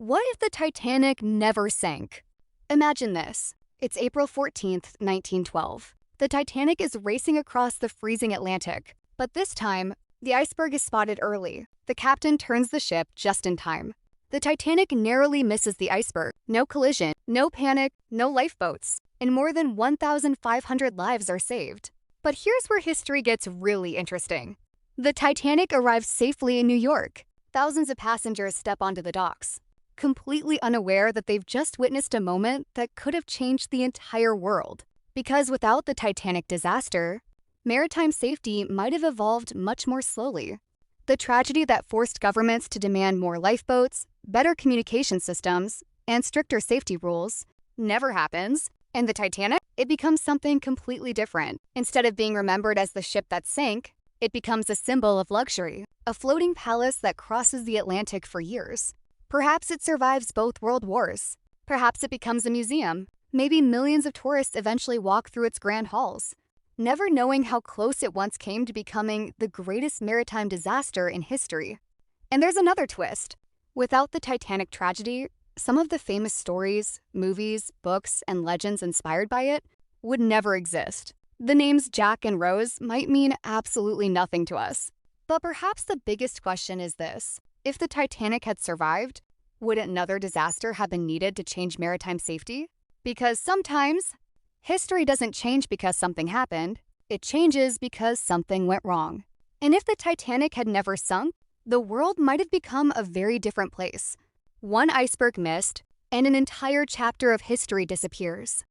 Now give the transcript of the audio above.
What if the Titanic never sank? Imagine this. It's April 14th, 1912. The Titanic is racing across the freezing Atlantic, but this time, the iceberg is spotted early. The captain turns the ship just in time. The Titanic narrowly misses the iceberg. No collision, no panic, no lifeboats, and more than 1,500 lives are saved. But here's where history gets really interesting. The Titanic arrives safely in New York. Thousands of passengers step onto the docks, completely unaware that they've just witnessed a moment that could have changed the entire world. Because without the Titanic disaster, maritime safety might have evolved much more slowly. The tragedy that forced governments to demand more lifeboats, better communication systems, and stricter safety rules never happens, and the Titanic, it becomes something completely different. Instead of being remembered as the ship that sank, it becomes a symbol of luxury, a floating palace that crosses the Atlantic for years. Perhaps it survives both world wars. Perhaps it becomes a museum. Maybe millions of tourists eventually walk through its grand halls, never knowing how close it once came to becoming the greatest maritime disaster in history. And there's another twist. Without the Titanic tragedy, some of the famous stories, movies, books, and legends inspired by it would never exist. The names Jack and Rose might mean absolutely nothing to us. But perhaps the biggest question is this. If the Titanic had survived, would another disaster have been needed to change maritime safety? Because sometimes, history doesn't change because something happened, it changes because something went wrong. And if the Titanic had never sunk, the world might have become a very different place. One iceberg missed, and an entire chapter of history disappears.